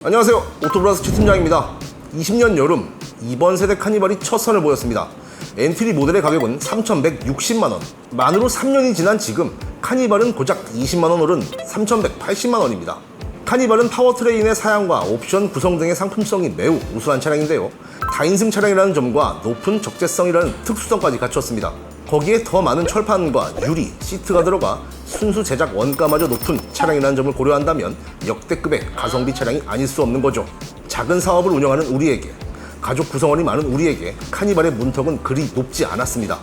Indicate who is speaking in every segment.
Speaker 1: 안녕하세요, 오토브라스 최 팀장입니다. 20년 여름 이번 세대 카니발이 첫 선을 보였습니다. 엔트리 모델의 가격은 3,160만원. 만으로 3년이 지난 지금 카니발은 고작 20만원 오른 3,180만원입니다. 카니발은 파워트레인의 사양과 옵션 구성 등의 상품성이 매우 우수한 차량인데요, 다인승 차량이라는 점과 높은 적재성이라는 특수성까지 갖췄습니다. 거기에 더 많은 철판과 유리, 시트가 들어가 순수 제작 원가마저 높은 차량이라는 점을 고려한다면 역대급의 가성비 차량이 아닐 수 없는 거죠. 작은 사업을 운영하는 우리에게, 가족 구성원이 많은 우리에게 카니발의 문턱은 그리 높지 않았습니다.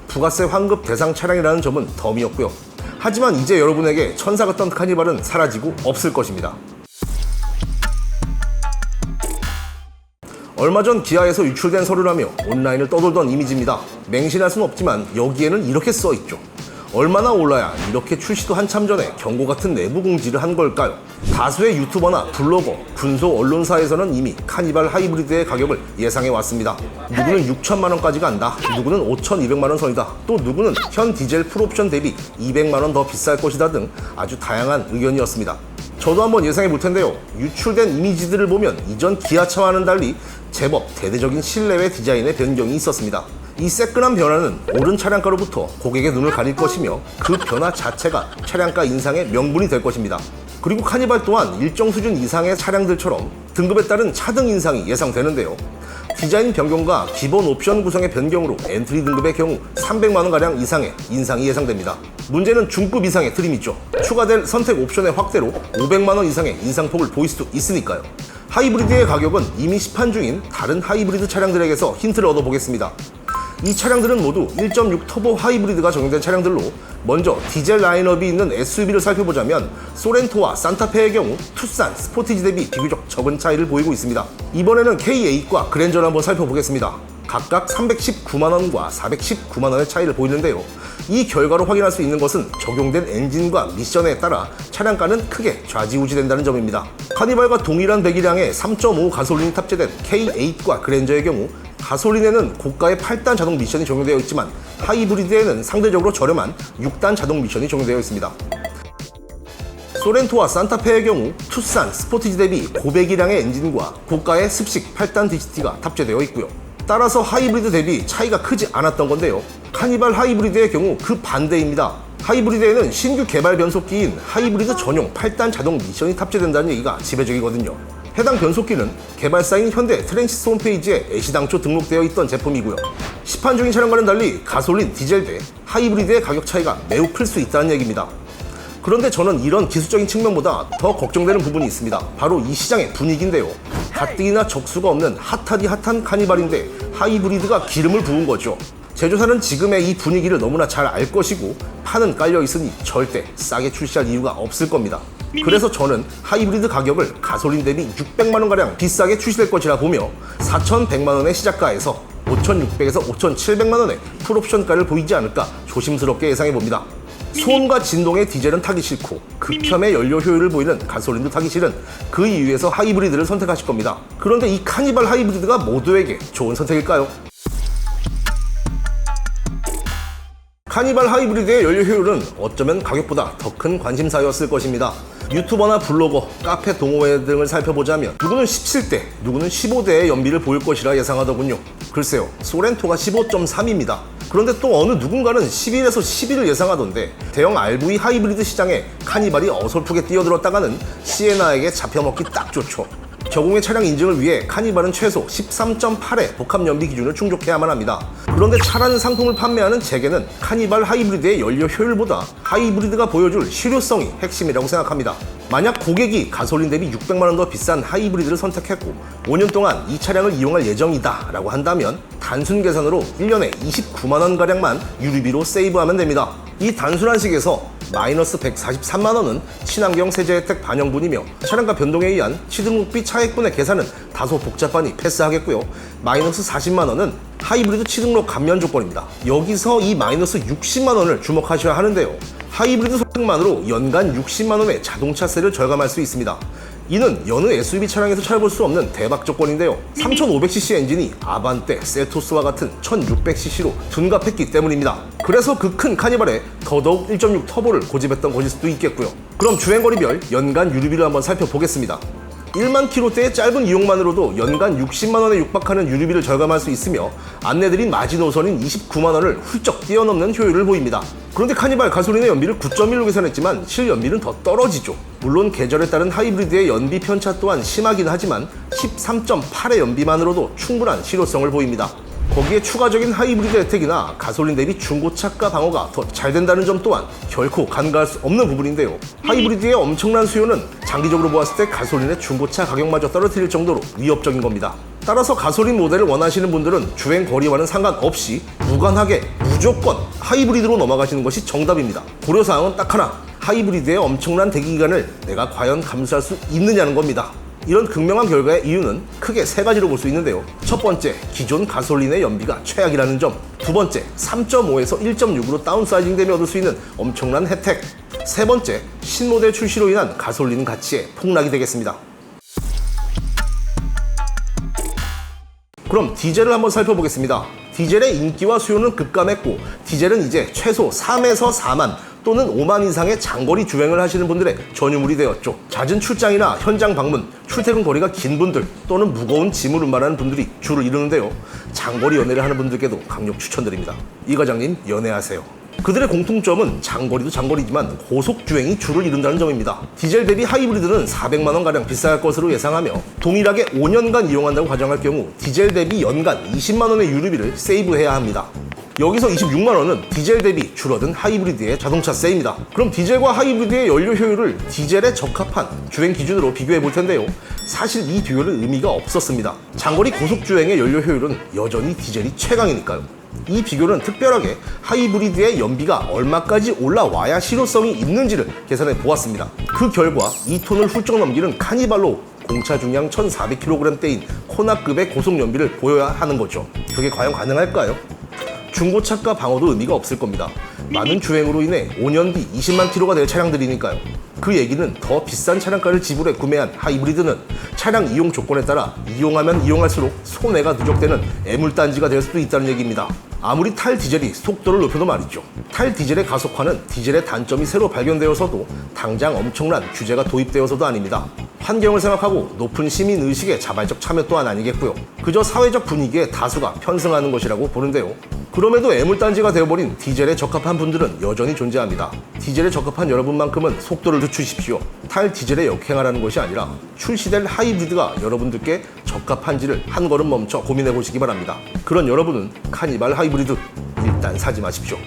Speaker 1: 부가세 환급 대상 차량이라는 점은 덤이었고요. 하지만 이제 여러분에게 천사 같던 카니발은 사라지고 없을 것입니다. 얼마 전 기아에서 유출된 서류라며 온라인을 떠돌던 이미지입니다. 맹신할 수는 없지만 여기에는 이렇게 써있죠. 얼마나 올라야 이렇게 출시도 한참 전에 경고 같은 내부 공지를 한 걸까요? 다수의 유튜버나 블로거, 군소 언론사에서는 이미 카니발 하이브리드의 가격을 예상해 왔습니다. 누구는 6천만원까지 간다, 누구는 5,200만원 선이다, 또 누구는 현 디젤 풀옵션 대비 200만원 더 비쌀 것이다 등 아주 다양한 의견이었습니다. 저도 한번 예상해 볼 텐데요, 유출된 이미지들을 보면 이전 기아차와는 달리 제법 대대적인 실내외 디자인의 변경이 있었습니다. 이 새끈한 변화는 오른 차량가로부터 고객의 눈을 가릴 것이며 그 변화 자체가 차량가 인상의 명분이 될 것입니다. 그리고 카니발 또한 일정 수준 이상의 차량들처럼 등급에 따른 차등 인상이 예상되는데요, 디자인 변경과 기본 옵션 구성의 변경으로 엔트리 등급의 경우 300만원가량 이상의 인상이 예상됩니다. 문제는 중급 이상의 트림이죠. 추가될 선택 옵션의 확대로 500만원 이상의 인상폭을 보일 수도 있으니까요. 하이브리드의 가격은 이미 시판 중인 다른 하이브리드 차량들에게서 힌트를 얻어보겠습니다. 이 차량들은 모두 1.6 터보 하이브리드가 적용된 차량들로, 먼저 디젤 라인업이 있는 SUV를 살펴보자면 소렌토와 산타페의 경우 투싼, 스포티지 대비 비교적 적은 차이를 보이고 있습니다. 이번에는 K8과 그랜저를 한번 살펴보겠습니다. 각각 319만원과 419만원의 차이를 보이는데요, 이 결과로 확인할 수 있는 것은 적용된 엔진과 미션에 따라 차량가는 크게 좌지우지된다는 점입니다. 카니발과 동일한 배기량의 3.5 가솔린이 탑재된 K8과 그랜저의 경우 가솔린에는 고가의 8단 자동 미션이 적용되어 있지만 하이브리드에는 상대적으로 저렴한 6단 자동 미션이 적용되어 있습니다. 소렌토와 산타페의 경우 투싼, 스포티지 대비 고배기량의 엔진과 고가의 습식 8단 DCT가 탑재되어 있고요. 따라서 하이브리드 대비 차이가 크지 않았던 건데요, 카니발 하이브리드의 경우 그 반대입니다. 하이브리드에는 신규 개발 변속기인 하이브리드 전용 8단 자동 미션이 탑재된다는 얘기가 지배적이거든요. 해당 변속기는 개발사인 현대 트랜시스 홈페이지에 애시당초 등록되어 있던 제품이고요. 시판 중인 차량과는 달리 가솔린, 디젤 대 하이브리드의 가격 차이가 매우 클 수 있다는 얘기입니다. 그런데 저는 이런 기술적인 측면보다 더 걱정되는 부분이 있습니다. 바로 이 시장의 분위기인데요. 가뜩이나 적수가 없는 핫하디 핫한 카니발인데 하이브리드가 기름을 부은 거죠. 제조사는 지금의 이 분위기를 너무나 잘 알 것이고 판은 깔려 있으니 절대 싸게 출시할 이유가 없을 겁니다. 그래서 저는 하이브리드 가격을 가솔린 대비 600만원가량 비싸게 출시될 것이라 보며 4,100만원의 시작가에서 5,600에서 5,700만원의 풀옵션가를 보이지 않을까 조심스럽게 예상해봅니다. 소음과 진동의 디젤은 타기 싫고 극혐의 연료 효율을 보이는 가솔린도 타기 싫은 그 이유에서 하이브리드를 선택하실 겁니다. 그런데 이 카니발 하이브리드가 모두에게 좋은 선택일까요? 카니발 하이브리드의 연료 효율은 어쩌면 가격보다 더 큰 관심사였을 것입니다. 유튜버나 블로거, 카페 동호회 등을 살펴보자면 누구는 17대, 누구는 15대의 연비를 보일 것이라 예상하더군요. 글쎄요, 소렌토가 15.3입니다. 그런데 또 어느 누군가는 11에서 11을 예상하던데 대형 RV 하이브리드 시장에 카니발이 어설프게 뛰어들었다가는 시에나에게 잡혀먹기 딱 좋죠. 저공해 차량 인증을 위해 카니발은 최소 13.8의 복합연비 기준을 충족해야만 합니다. 그런데 차라는 상품을 판매하는 제게는 카니발 하이브리드의 연료 효율보다 하이브리드가 보여줄 실효성이 핵심이라고 생각합니다. 만약 고객이 가솔린 대비 600만원 더 비싼 하이브리드를 선택했고 5년 동안 이 차량을 이용할 예정이다 라고 한다면 단순 계산으로 1년에 29만원가량만 유류비로 세이브하면 됩니다. 이 단순한 식에서 마이너스 143만원은 친환경 세제 혜택 반영분이며 차량가 변동에 의한 취등록비 차액분의 계산은 다소 복잡하니 패스하겠고요. 마이너스 40만원은 하이브리드 취등록 감면 조건입니다. 여기서 이 마이너스 60만원을 주목하셔야 하는데요, 하이브리드 소득만으로 연간 60만원의 자동차세를 절감할 수 있습니다. 이는 여느 SUV 차량에서 찾아볼 수 없는 대박 조건인데요, 3500cc 엔진이 아반떼, 셀토스와 같은 1600cc로 둔갑했기 때문입니다. 그래서 그 큰 카니발에 더더욱 1.6 터보를 고집했던 것일 수도 있겠고요. 그럼 주행거리별 연간 유류비를 한번 살펴보겠습니다. 1만 킬로대의 짧은 이용만으로도 연간 60만 원에 육박하는 유류비를 절감할 수 있으며 안내드린 마지노선인 29만 원을 훌쩍 뛰어넘는 효율을 보입니다. 그런데 카니발 가솔린의 연비를 9.1로 계산했지만 실연비는 더 떨어지죠. 물론 계절에 따른 하이브리드의 연비 편차 또한 심하긴 하지만 13.8의 연비만으로도 충분한 실효성을 보입니다. 거기에 추가적인 하이브리드 혜택이나 가솔린 대비 중고차가 방어가 더 잘 된다는 점 또한 결코 간과할 수 없는 부분인데요. 하이브리드의 엄청난 수요는 장기적으로 보았을 때 가솔린의 중고차 가격마저 떨어뜨릴 정도로 위협적인 겁니다. 따라서 가솔린 모델을 원하시는 분들은 주행 거리와는 상관없이 무관하게 무조건 하이브리드로 넘어가시는 것이 정답입니다. 고려사항은 딱 하나, 하이브리드의 엄청난 대기기간을 내가 과연 감수할 수 있느냐는 겁니다. 이런 극명한 결과의 이유는 크게 세 가지로 볼 수 있는데요. 첫 번째, 기존 가솔린의 연비가 최악이라는 점. 두 번째, 3.5에서 1.6으로 다운사이징되며 얻을 수 있는 엄청난 혜택. 세 번째, 신모델 출시로 인한 가솔린 가치의 폭락이 되겠습니다. 그럼 디젤을 한번 살펴보겠습니다. 디젤의 인기와 수요는 급감했고 디젤은 이제 최소 3에서 4만 또는 5만 이상의 장거리 주행을 하시는 분들의 전유물이 되었죠. 잦은 출장이나 현장 방문, 출퇴근 거리가 긴 분들 또는 무거운 짐을 운반하는 분들이 주를 이루는데요. 장거리 연애를 하는 분들께도 강력 추천드립니다. 이 과장님 연애하세요. 그들의 공통점은 장거리도 장거리지만 고속주행이 주를 이룬다는 점입니다. 디젤 대비 하이브리드는 400만 원가량 비쌀 것으로 예상하며 동일하게 5년간 이용한다고 가정할 경우 디젤 대비 연간 20만 원의 유류비를 세이브해야 합니다. 여기서 26만 원은 디젤 대비 줄어든 하이브리드의 자동차세입니다. 그럼 디젤과 하이브리드의 연료 효율을 디젤에 적합한 주행 기준으로 비교해 볼 텐데요. 사실 이 비교는 의미가 없었습니다. 장거리 고속주행의 연료 효율은 여전히 디젤이 최강이니까요. 이 비교는 특별하게 하이브리드의 연비가 얼마까지 올라와야 실효성이 있는지를 계산해 보았습니다. 그 결과 2톤을 훌쩍 넘기는 카니발로 공차 중량 1400kg대인 코나급의 고속 연비를 보여야 하는 거죠. 그게 과연 가능할까요? 중고차가 방어도 의미가 없을 겁니다. 많은 주행으로 인해 5년 뒤 20만 킬로가 될 차량들이니까요. 그 얘기는 더 비싼 차량가를 지불해 구매한 하이브리드는 차량 이용 조건에 따라 이용하면 이용할수록 손해가 누적되는 애물단지가 될 수도 있다는 얘기입니다. 아무리 탈 디젤이 속도를 높여도 말이죠. 탈 디젤의 가속화는 디젤의 단점이 새로 발견되어서도 당장 엄청난 규제가 도입되어서도 아닙니다. 환경을 생각하고 높은 시민의식의 자발적 참여 또한 아니겠고요. 그저 사회적 분위기에 다수가 편승하는 것이라고 보는데요. 그럼에도 애물단지가 되어버린 디젤에 적합한 분들은 여전히 존재합니다. 디젤에 적합한 여러분만큼은 속도를 늦추십시오. 탈 디젤에 역행하라는 것이 아니라 출시될 하이브리드가 여러분들께 적합한지를 한 걸음 멈춰 고민해 보시기 바랍니다. 그런 여러분은 카니발 하이브리드 일단 사지 마십시오.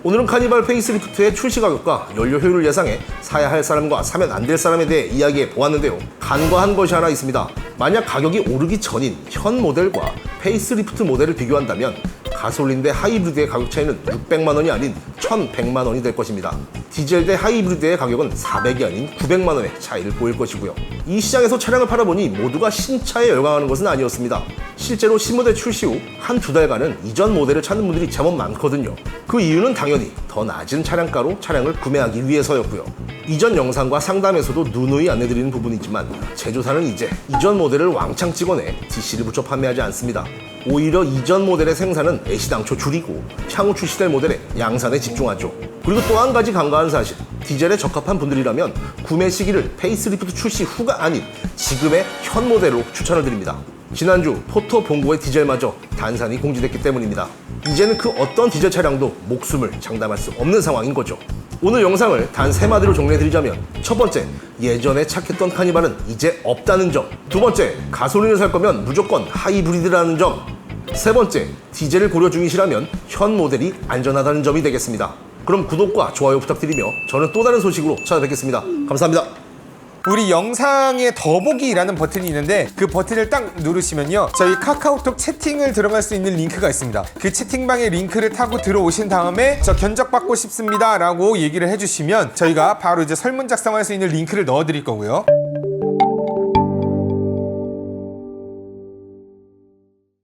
Speaker 1: 오늘은 카니발 페이스리프트의 출시 가격과 연료 효율을 예상해 사야 할 사람과 사면 안 될 사람에 대해 이야기해 보았는데요. 간과한 것이 하나 있습니다. 만약 가격이 오르기 전인 현 모델과 페이스리프트 모델을 비교한다면 가솔린 대 하이브리드의 가격 차이는 600만 원이 아닌 1100만 원이 될 것입니다. 디젤 대 하이브리드의 가격은 400이 아닌 900만 원의 차이를 보일 것이고요. 이 시장에서 차량을 팔아보니 모두가 신차에 열광하는 것은 아니었습니다. 실제로 신모델 출시 후 한두 달간은 이전 모델을 찾는 분들이 제법 많거든요. 그 이유는 당연히 더 낮은 차량가로 차량을 구매하기 위해서였고요. 이전 영상과 상담에서도 누누이 안내드리는 부분이지만 제조사는 이제 이전 모델을 왕창 찍어내 DC를 붙여 판매하지 않습니다. 오히려 이전 모델의 생산은 애시당초 줄이고 향후 출시될 모델에 양산에 집중하죠. 그리고 또 한 가지 간과한 사실, 디젤에 적합한 분들이라면 구매 시기를 페이스리프트 출시 후가 아닌 지금의 현 모델로 추천을 드립니다. 지난주 포토 봉고의 디젤마저 단산이 공지됐기 때문입니다. 이제는 그 어떤 디젤 차량도 목숨을 장담할 수 없는 상황인 거죠. 오늘 영상을 단 3마디로 정리해드리자면 첫 번째, 예전에 착했던 카니발은 이제 없다는 점. 두 번째, 가솔린을 살 거면 무조건 하이브리드라는 점. 세 번째, 디젤을 고려 중이시라면 현 모델이 안전하다는 점이 되겠습니다. 그럼 구독과 좋아요 부탁드리며 저는 또 다른 소식으로 찾아뵙겠습니다. 감사합니다.
Speaker 2: 우리 영상에 더보기라는 버튼이 있는데 그 버튼을 딱 누르시면요, 저희 카카오톡 채팅을 들어갈 수 있는 링크가 있습니다. 그 채팅방에 링크를 타고 들어오신 다음에 저 견적받고 싶습니다 라고 얘기를 해주시면 저희가 바로 이제 설문 작성할 수 있는 링크를 넣어 드릴 거고요.